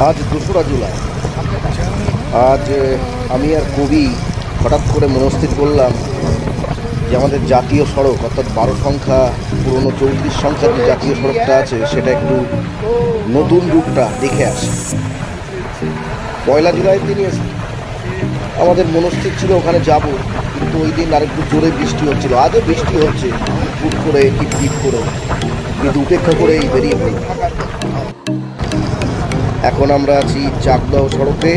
আজ 2রা জুলাই। আজ আমি আর কবি হঠাৎ করে মনস্থির করলাম যে আমাদের জাতীয় সড়ক অর্থাৎ 12 সংখ্যা পুরনো 34 সংখ্যার যে জাতীয় সড়কটা আছে সেটা একটু নতুন রূপটা দেখে আসে। 1 জুলাই দিনই আমাদের মনস্থির ছিল ওখানে যাব, কিন্তু ওই দিন আরেকটু জোরে বৃষ্টি হচ্ছিল। আজও বৃষ্টি হচ্ছে হুট করে টিপ করে, কিন্তু উপেক্ষা করেই বেরিয়ে পড়ি। এখন আমরা আছি চাকদাহ সড়কে।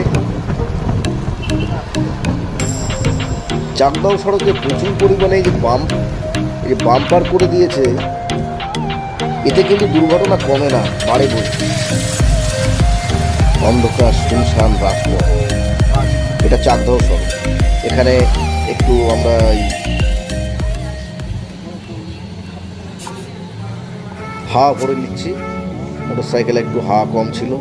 চাকদাহ সড়কে প্রচুর পরিমাণে এই যে বাম্পার করে দিয়েছে, এতে কিন্তু দুর্ঘটনা কমে না, বাড়ে বলছে। অন্ধকার শুনশান রাজপথ, এটা চাকদাহ সড়ক। এখানে একটু আমরা হাওয়া ভরে নিচ্ছি, মোটর সাইকেলে একটু হাওয়া কম ছিল।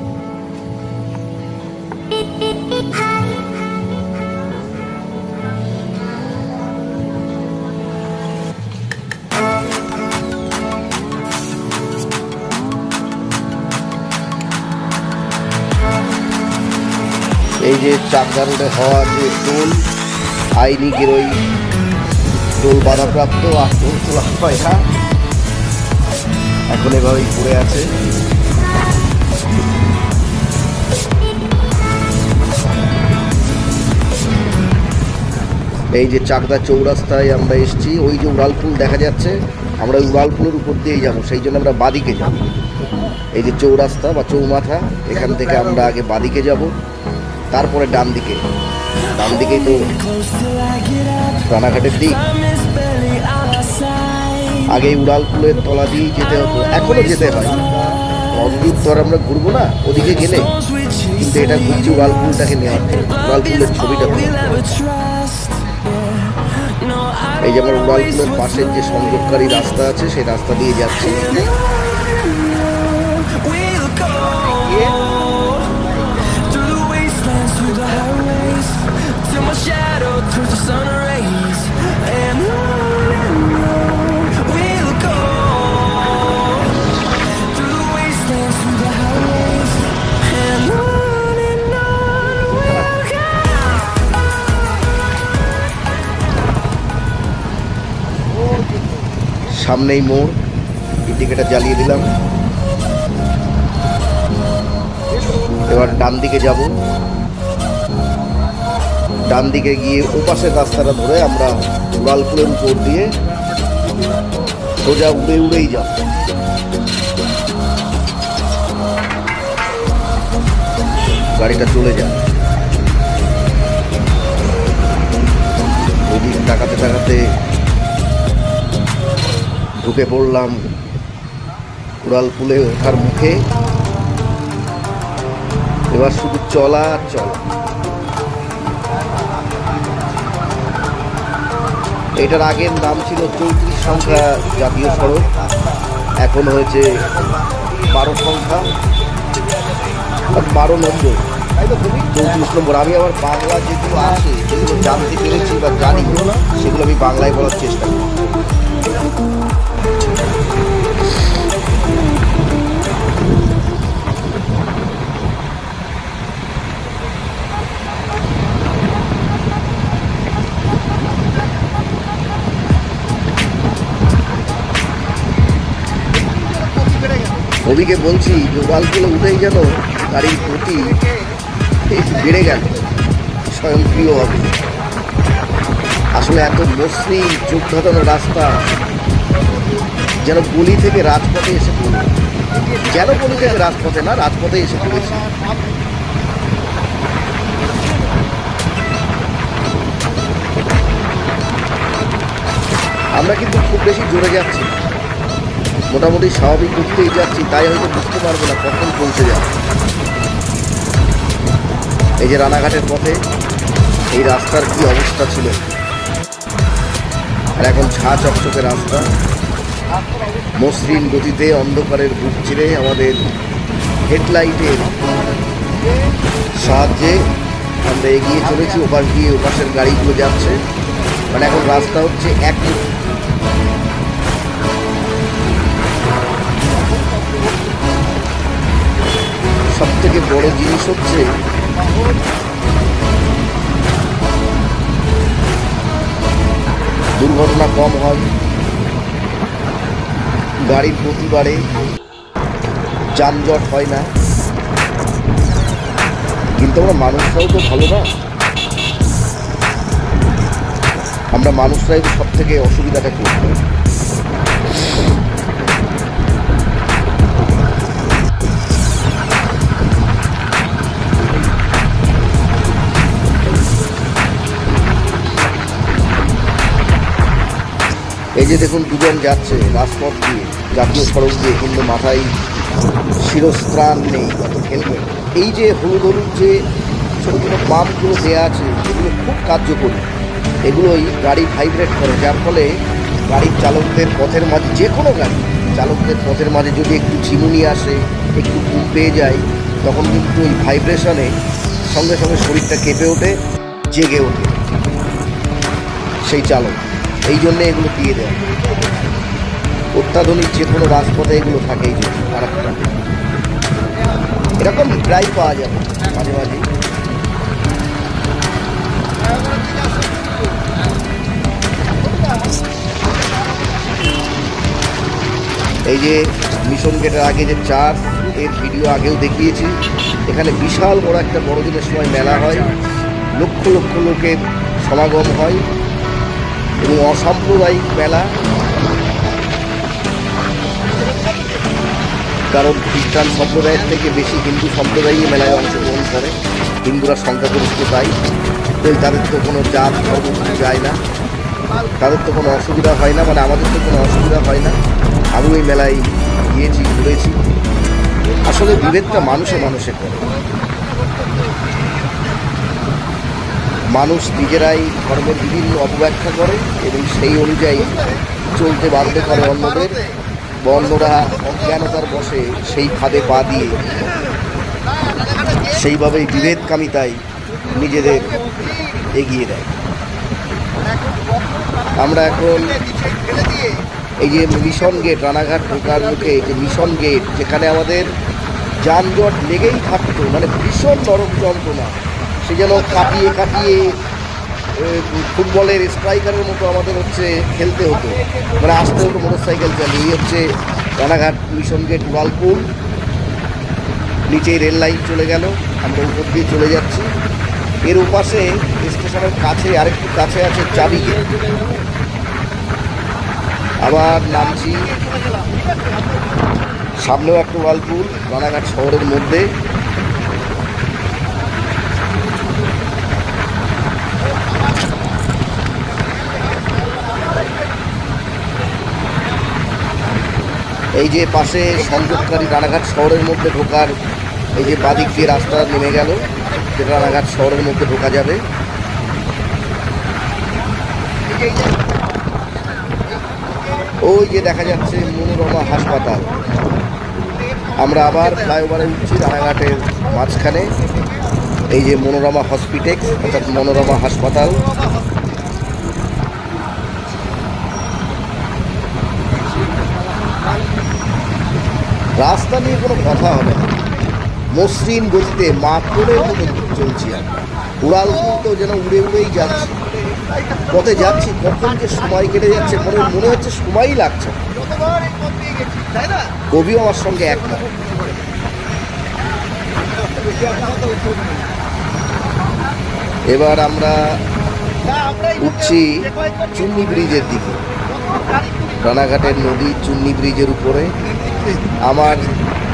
এই যে চাকদা রোডে হওয়া যে টোল, আইনি গেরোই টোল বাধাপ্রাপ্ত, আর টোল তোলা হয় না, এখন এভাবেই পড়ে আছে। এই যে চাকদা চৌরাস্তায় আমরা এসেছি, ওই যে উড়ালপুল দেখা যাচ্ছে, আমরা উড়ালপুলের উপর দিয়েই যাবো, সেই জন্য আমরা বাদিকে যাব। এই যে চৌরাস্তা বা চৌমাথা, এখান থেকে আমরা আগে বাদিকে যাব, তারপরে ডান দিকেই তো রানাঘাটের দিক। আগে উড়ালপুলের তলা দিয়েই যেতে হতো, এখনো যেতে হয়। অদ্ভুত তো আর আমরা ঘুরবো না ওদিকে গেলে, কিন্তু এটা ঘুরছি উড়ালপুলটাকে নেওয়ার জন্য, উড়ালপুলের ছবিটা। এই যে আমার উড়ালপুলের পাশের যে সংযোগকারী রাস্তা আছে, সেই রাস্তা দিয়ে যাচ্ছি। সামনেই মোড়, ইন্ডিকেটার জ্বালিয়ে দিলাম। এবার ডান দিকে যাব। ডান দিকে গিয়ে ওপাশের রাস্তাটা ধরে আমরা উড়ালপুলের উপর দিয়ে সোজা উড়েই যাব। গাড়িটা চলে যায়। ওদিক তাকাতে ঢুকে পড়লাম উড়ালপুলে ওঠার মুখে। এবার শুধু চলা। এটার আগের নাম ছিল 34 সংখ্যা জাতীয় সড়ক, এখন হয়েছে 12 সংখ্যা, 12 নম্বর, 34 নম্বর। আমি আবার বাংলা যেগুলো আছে, যেগুলো জানতে পেরেছি বা জানি, সেগুলো আমি বাংলায় বলার চেষ্টা করি। কবিকে বলছি যে উড়ালপুলে উঠেই যেন গাড়ির গতি বেড়ে গেল স্বয়ংক্রিয়ভাবে। আসলে এত মসৃণ চোখ ধাঁধানো রাস্তা, যেন গলি থেকে রাজপথে এসে পড়ল, যেন গলি থেকে রাজপথে না, রাজপথে এসে পড়েছে। আমরা কিন্তু খুব বেশি জোরে যাচ্ছি, মোটামুটি স্বাভাবিক গতিতেই যাচ্ছি, তাই হয়তো বুঝতে পারবো না কখন পৌঁছে যাবে। এই যে রানাঘাটের পথে এই রাস্তার কি অবস্থা ছিল, আর এখন ঝাঁ চকচকে রাস্তা, মসৃণ গতিতে অন্ধকারের বুক চিরে আমাদের হেডলাইটের সাহায্যে আমরা এগিয়ে চলেছি। ওপাশ দিয়ে ওপাশের গাড়িগুলো যাচ্ছে, মানে এখন রাস্তা হচ্ছে এক। সবথেকে থেকে বড় জিনিস হচ্ছে দুর্ঘটনা কম হয়, গাড়ির গতি বাড়ে, যানজট হয় না। কিন্তু আমরা মানুষরাও তো ভালো না, আমরা মানুষরাই সব থেকে অসুবিধাটা করি। এই যে দেখুন দুজন যাচ্ছে রাজপথ দিয়ে, জাতীয় সড়ক দিয়ে, কিন্তু মাথায় শিরস্ত্রাণ নেই, অত হেলমেট। এই যে হলুদ হলুদ যে ছোটো ছোটো পাম্পগুলো দেওয়া আছে, এগুলো খুব কার্যকরী। এগুলোই গাড়ি ভাইব্রেট করে, যার ফলে গাড়ির চালকদের পথের মাঝে, যে কোনো গাড়ি চালকদের পথের মাঝে যদি একটু ঝিমুনি আসে, একটু ঘুম পেয়ে যায়, তখন কিন্তু ওই ভাইব্রেশনে সঙ্গে সঙ্গে শরীরটা কেঁপে ওঠে, জেগে ওঠে সেই চালক। এই জন্যে এগুলো দিয়ে দেয়। অত্যাধুনিক যে কোনো রাজপথে এগুলো থাকে। এই জন্য খারাপটা এরকম প্রায় পাওয়া যাবে মাঝে মাঝে। এই যে মিশন গেটের আগে যে চার্চ, এর ভিডিও আগেও দেখিয়েছি। এখানে বিশাল বড় একটা বড়দিনের সময় মেলা হয়, লক্ষ লক্ষ লোকের সমাগম হয় এবং অসাম্প্রদায়িক মেলা। কারণ খ্রিস্টান সম্প্রদায়ের থেকে বেশি হিন্দু সম্প্রদায়ই মেলায় অংশগ্রহণ করে, হিন্দুরা সংখ্যাগরিষ্ঠ তাই। তাদের তো কোনো জাত ধর্ম কিছু যায় না, তাদের তো কোনো অসুবিধা হয় না, মানে আমাদের তো কোনো অসুবিধা হয় না। আমি ওই মেলায় গিয়েছি, ঘুরেছি। আসলে বিভেদটা মানুষে মানুষে করে, মানুষ নিজেরাই ধর্মের বিভিন্ন অপব্যাখ্যা করে এবং সেই অনুযায়ী চলতে বাধ্য করে অন্যদের। অন্যরা অজ্ঞানতার বশে সেই ফাঁদে পা দিয়ে সেইভাবেই বিভেদকামিতায় নিজেদের এগিয়ে দেয়। আমরা এখন এই যে মিশন গেট, রানাঘাট ঢোকার মুখে যে মিশন গেট, যেখানে আমাদের যানজট লেগেই থাকতো, মানে ভীষণ নরক যন্ত্রণা। সে যেন কাটিয়ে কাটিয়ে ফুটবলের স্ট্রাইকারের মতো আমাদের হচ্ছে খেলতে হতো, মানে আসতে হতো মোটর সাইকেল চালিয়ে। এই হচ্ছে রানাঘাট মিশন গেট, উড়ালপুল। নিচেই রেল লাইন চলে গেল, আমরা উপর দিয়ে চলে যাচ্ছি। এর ওপাশে স্টেশনের কাছে আরেকটু কাছে আছে চাবি গেট। আবার নামছি, সামনেও একটা উড়ালপুল, রানাঘাট শহরের মধ্যে। এই যে পাশে সংযোগকারী রানাঘাট শহরের মধ্যে ঢোকার এই যে বাদিক দিয়ে রাস্তা নেমে গেল, যেটা রানাঘাট শহরের মধ্যে ঢোকা যাবে। ওই যে দেখা যাচ্ছে মনোরমা হাসপাতাল। আমরা আবার ফ্লাইওভারে উঠছি রানাঘাটের মাঝখানে। এই যে মনোরমা হসপিটেক্স, অর্থাৎ মনোরমা হাসপাতাল। রাস্তা নিয়ে কোনো কথা হবে না, মসৃণ গতিতে মাতলের মতো চলছি আমরা। উড়ালপুল তো যেন উড়ে উড়েই যাচ্ছে, পথে যাচ্ছি, কখন যে সময় কেটে যাচ্ছে মনে হচ্ছে সময়ই লাগছে। কবিও আমার সঙ্গে একমত। এবার আমরা উঠছি চুন্নি ব্রিজের দিকে, রানাঘাটের নদী চুন্নি ব্রিজের উপরে।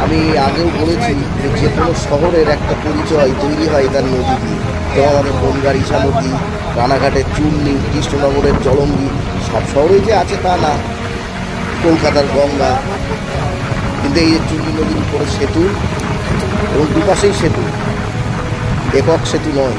আমি আগেও বলেছি যে যে কোনো শহরের একটা পরিচয় তৈরি হয় তার নদী দিয়ে। তো আমাদের বনগাড়িছা নদী, রানাঘাটের চুন্নি, কৃষ্ণনগরের জলঙ্গি, সব শহরেই যে আছে তা না, কলকাতার গঙ্গা। কিন্তু এই চুন্নি নদীর উপরে সেতু, এবং দুপাশেই সেতু, একক সেতু নয়।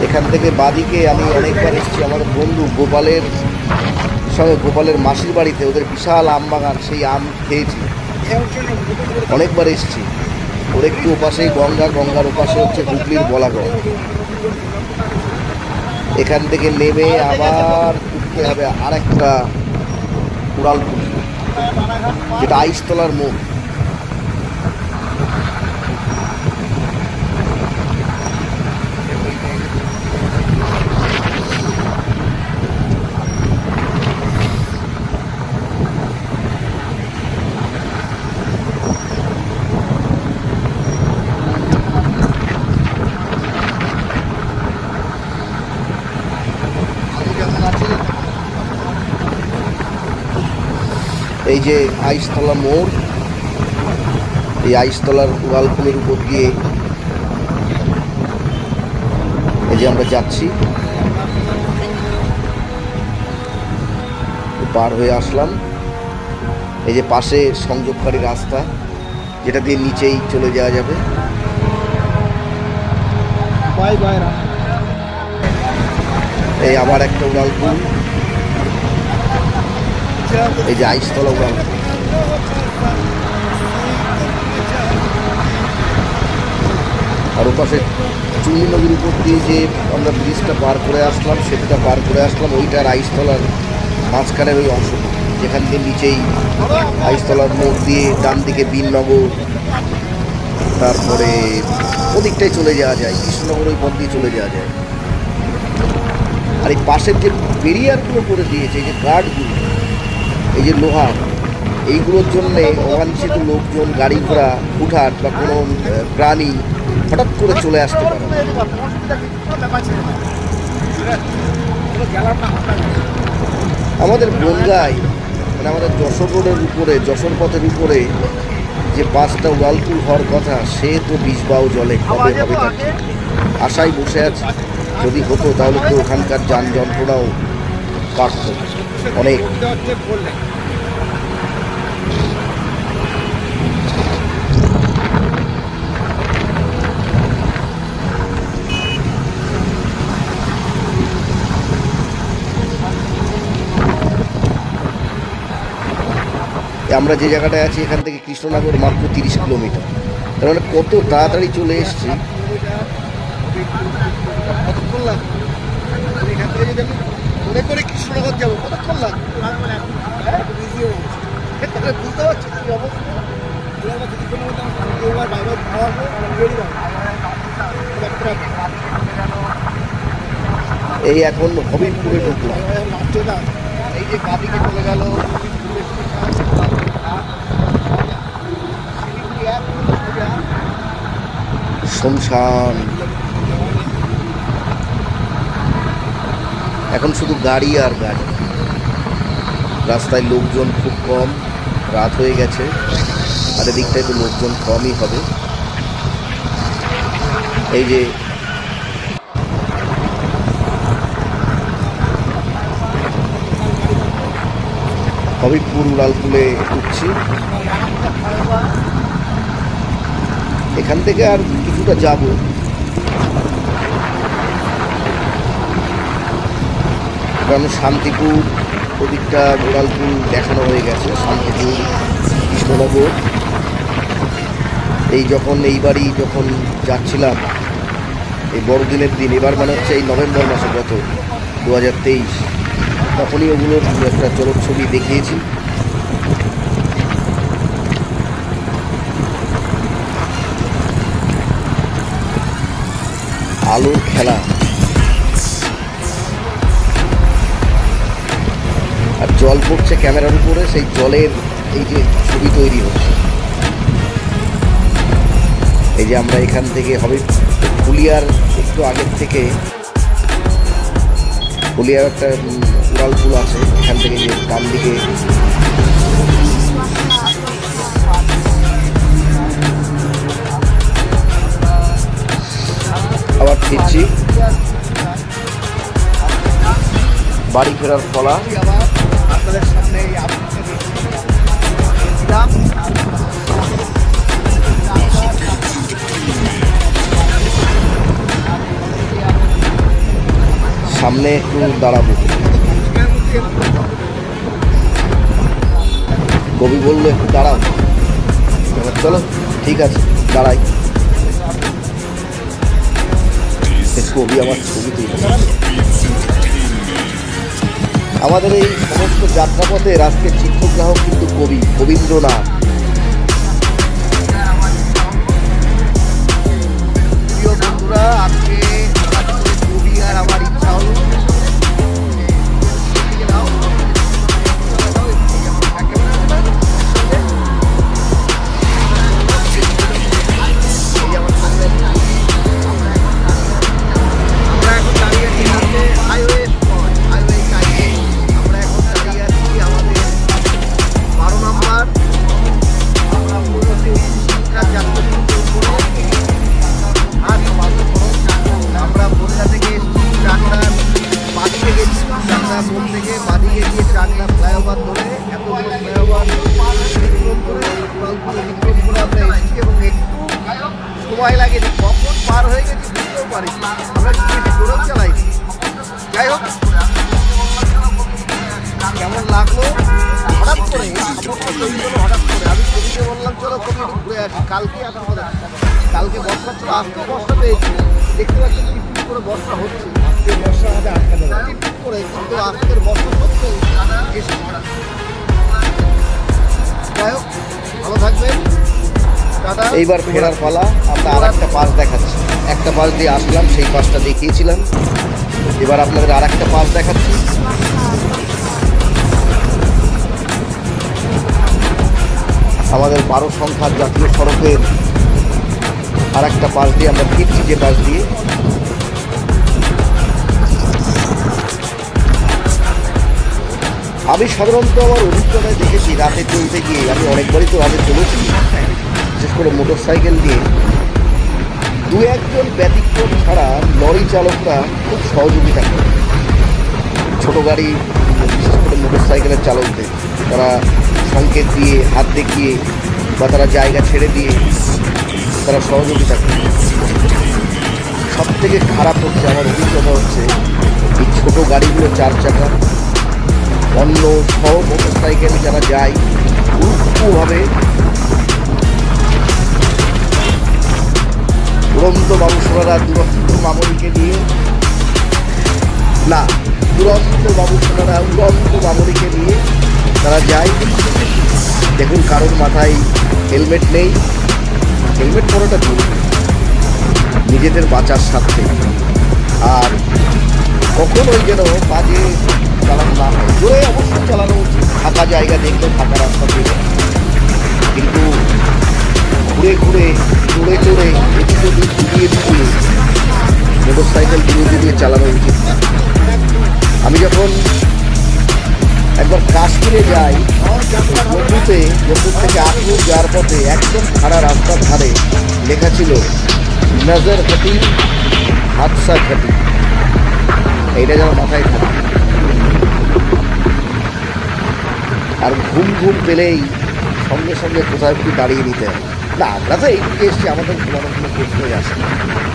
এখান থেকে বাদিকে আমি অনেকবার এসেছি আমাদের বন্ধু গোপালের সঙ্গে, গোপালের মাসির বাড়িতে, ওদের বিশাল আম বাগান, সেই আম খেয়েছি, অনেকবার এসেছি। ওর একটু ওপাশেই গঙ্গা, গঙ্গার ওপাশে হচ্ছে হুগলির বলাগড়। এখান থেকে নেমে আবার উঠতে হবে আর একটা উড়ালপুল, যেটা আইসতলার মোড়। এই যে আইসতলা মোড়, এই আইসতলার উড়ালপুলের উপর দিয়ে এই যে আমরা যাচ্ছি, পার হয়ে আসলাম। এই যে পাশে সংযোগকারী রাস্তা, যেটা দিয়ে নিচেই চলে যাওয়া যাবে। এই আবার একটা উড়ালপুল, এই যে আইসতলা উড়াল। আর ওপাশে চুনি নদীর উপর দিয়ে যে আমরা ব্রিজটা পার করে আসলাম, সেতুটা পার করে আসলাম, ওইটার আইসতলার মাঝখানের ওই অংশ, যেখান দিয়ে নিচেই আইসতলার মোড় দিয়ে ডান দিকে বীরনগর, তারপরে ওদিকটাই চলে যাওয়া যায়, কৃষ্ণনগর ওই পথ দিয়ে চলে যাওয়া যায়। আর এই পাশের যে ব্যারিয়ারগুলো করে দিয়েছে, এই যে গার্ডগুলো, এই যে লোহার, এইগুলোর জন্যে অবাঞ্ছিত লোকজন, গাড়ি ঘোড়া, হুটহাট বা কোনো প্রাণী হঠাৎ করে চলে আসতে পারে। আমাদের বনগাঁয়, মানে আমাদের যশোর রোডের উপরে, যশোর পথের উপরে যে 5টা উড়ালপুল হওয়ার কথা, সে তো বিষবাও জলে কবে হবে তার ঠিক নেই। আশায় বসে আছে, যদি হতো তাহলে তো ওখানকার যান যন্ত্রণাও কাটত অনেক। আমরা যে জায়গাটায় আছি এখান থেকে কৃষ্ণনগর মাত্র 30 কিলোমিটার, তার মানে কত তাড়াতাড়ি চলে এসছি। কৃষ্ণনগর যাবো, কতক্ষণ লাগবে বুঝতে পারছি কি অবস্থা। এই এখন হবিবপুরে ঢুকলাম, এই যে গাড়িকে চলে গেল শুনশান। এখন শুধু গাড়ি আর গাড়ি, রাস্তায় লোকজন খুব কম, রাত হয়ে গেছে, আর এদিকটায় তো লোকজন কমই হবে। এই যে হবিবপুর উড়ালপুলে উঠছি, এখান থেকে আর কিছুটা যাব, কারণ শান্তিপুর ওদিকটা উড়ালপুল দেখানো হয়ে গেছে। শান্তিপুর, কৃষ্ণনগর, এইবারই যখন যাচ্ছিলাম এই বড়দিনের দিন, এবার মানে হচ্ছে এই নভেম্বর মাসে, গত 2023, তখনই ওগুলোর একটা জলচ্ছবি দেখিয়েছি। আলোর খেলা, আর জল পড়ছে ক্যামেরার উপরে, সেই জলের এই যে ছবি তৈরি হচ্ছে। এই যে আমরা এখান থেকে হবে ফুলিয়ার একটু আগের থেকে, ফুলিয়ার একটা উড়ালপুল আছে, এখান থেকে যে ডান দিকে আবার ফিরছি, বাড়ি ফেরার ফলা। আপনাদের সামনে সামনে একটু দাঁড়াবো, কবি বললো একটু দাঁড়াও, চলো ঠিক আছে দাঁড়াই। কবি আমার ছবি তুলে। আমাদের এই সমস্ত যাত্রাপথের আজকের চিত্রগ্রাহক কিন্তু কবি কবীন্দ্রনাথ। প্রিয় বন্ধুরা, আজকে কবি আর আমার ইচ্ছা হলো সময় লাগে, কখন পার হয়ে গেছে বুঝতেও পারি, আমরা দৌড়েও চালাই। যাই হোক, কেমন লাগলো হঠাৎ করে হঠাৎ করে আমি কবিকে বললাম চলো কবি একটু ঘুরে আসি। কালকে আসবো, কালকে বর্ষা ছিল, আজকেও বর্ষা পেয়েছি, দেখতে পাচ্ছেন টিপ করে বর্ষা হচ্ছে, বর্ষা আমাদের আটকা দেবে টিপ করে, কিন্তু আজকের বর্ষা সত্ত্বেও এসে। যাই হোক, ভালো থাকবেন। এইবার ফেরার পালা। আমরা আর একটা পাস দেখাচ্ছি, একটা পাস দিয়ে আসলাম, সেই পাসটা দেখিয়েছিলাম, এবার আপনাদের আর একটা পাস দেখাচ্ছি। আমাদের 12 সংখ্যার জাতীয় সড়কের আর একটা পাস দিয়ে আমরা ফিরছি, যে পাস দিয়ে আমি সাধারণত আমার অভিজ্ঞতায় দেখেছি রাতে চলতে গিয়ে, আমি অনেকবারই তো রাতে চলেছি, বিশেষ করে মোটর সাইকেল দিয়ে, দু একজন ব্যতিক্রম ছাড়া লরি চালকরা খুব সহযোগিতা করে। ছোটো গাড়ি, বিশেষ করে মোটর সাইকেলের চালকদের, তারা সংকেত দিয়ে, হাত দেখিয়ে বা তারা জায়গা ছেড়ে দিয়ে তারা সহযোগিতা করে। সব থেকে খারাপ হচ্ছে, আমার অভিজ্ঞতা হচ্ছে, এই ছোটো গাড়িগুলো 4 চাকা, অন্য সহ মোটর সাইকেল যারা যায় উল্টোভাবে দুরন্ত বাবুসোনারা দুরন্ত মামনিকে নিয়ে, না দুরন্ত বাবুসোনারা উড়ন্ত মামনিকে নিয়ে তারা যায়। দেখুন, কারোর মাথায় হেলমেট নেই, হেলমেট পরাটা জরুরি নিজেদের বাঁচার স্বার্থে। আর কখনোই যেন বাজে চালানো না হয়, জোরে অবশ্যই চালানো উচিত, ফাঁকা জায়গা দেখলে, ফাঁকা রাস্তা দেখে, কিন্তু ঘুরে ঘুরে চড়ে চড়ে এদিকে ঘুরিয়ে ঘুরিয়ে মোটর সাইকেল ঘুরিয়ে চালানো উচিত না। আমি যখন একবার কাশ্মীরে যাই, জম্মু থেকে আখনুর যাওয়ার পথে একদম খাড়া রাস্তার ধারে লেখা ছিল নজর ঘটি হাদসা ঘটি, এইটা যেন মাথায় থাকে। আর ঘুম ঘুম পেলেই সঙ্গে সঙ্গে কোথাও একটু দাঁড়িয়ে নিতে হয়। না, আমরা তো এইদিকে এসছি, আমাদের ঘুমানোর কোনো প্রশ্নই আসে না,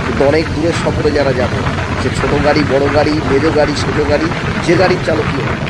কিন্তু অনেক দূরের সফরে যারা যাবে, সে ছোটো গাড়ি, বড় গাড়ি, মেজো গাড়ি, ছোটো গাড়ি, যে গাড়ির চালকই হয়,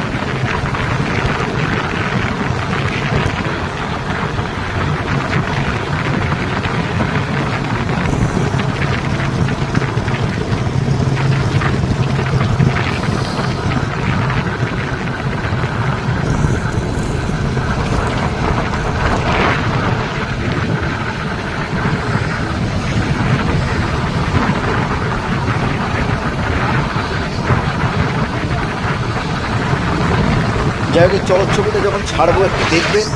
যাই হোক, চলচ্ছবিটা যখন ছাড়বো একটু দেখবেন,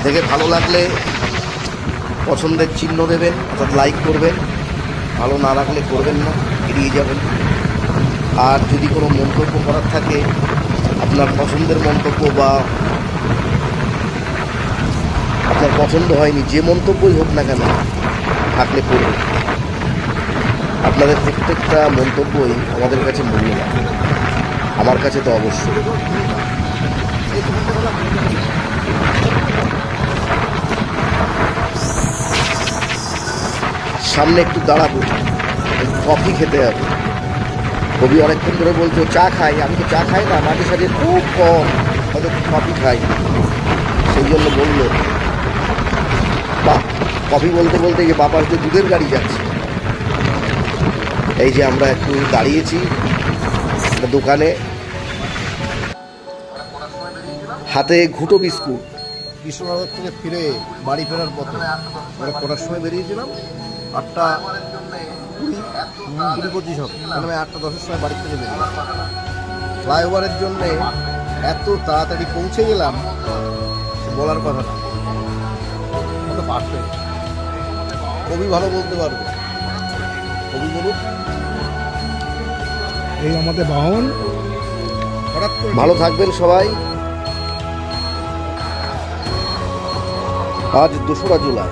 দেখে ভালো লাগলে পছন্দের চিহ্ন দেবেন, অর্থাৎ লাইক করবেন, ভালো না লাগলে করবেন না, এড়িয়ে যাবেন। আর যদি কোনো মন্তব্য করার থাকে, আপনার পছন্দের মন্তব্য বা আপনার পছন্দ হয়নি যে মন্তব্যই হোক না কেন, থাকলে করবেন। আপনাদের প্রত্যেকটা মন্তব্যই আমাদের কাছে মূল্যবান, আমার কাছে তো অবশ্যই। সামনে একটু দাঁড়াবো, কফি খেতে হবে। কবি অনেকক্ষণ ধরে বলছো চা খাই, আমি তো চা খাই না, মাঝে সাঝে খুব কম, হয়তো কফি খাই, সেই জন্য বললো। বা কফি বলতে বলতে যে বাবার যে দুধের গাড়ি যাচ্ছে, এই যে আমরা একটু দাঁড়িয়েছি একটা দোকানে, হাতে ঘুঁটো বিস্কুট। কৃষ্ণনগর থেকে ফিরে বাড়ি ফেরার পথে আমরা কটার সময় বেরিয়েছিলাম? 8:20-20-25 হবে, আমি 8:10-এর সময় বাড়ি থেকে বেরিয়েছি। ফ্লাইওভারের জন্যে এত তাড়াতাড়ি পৌঁছে গেলাম বলার কথা না। কত পারফেক্ট, কবি ভালো বলতে পারবে। কবি বলুন। এই আমাদের বাহন। ভালো থাকবেন সবাই। আজ 2রা জুলাই।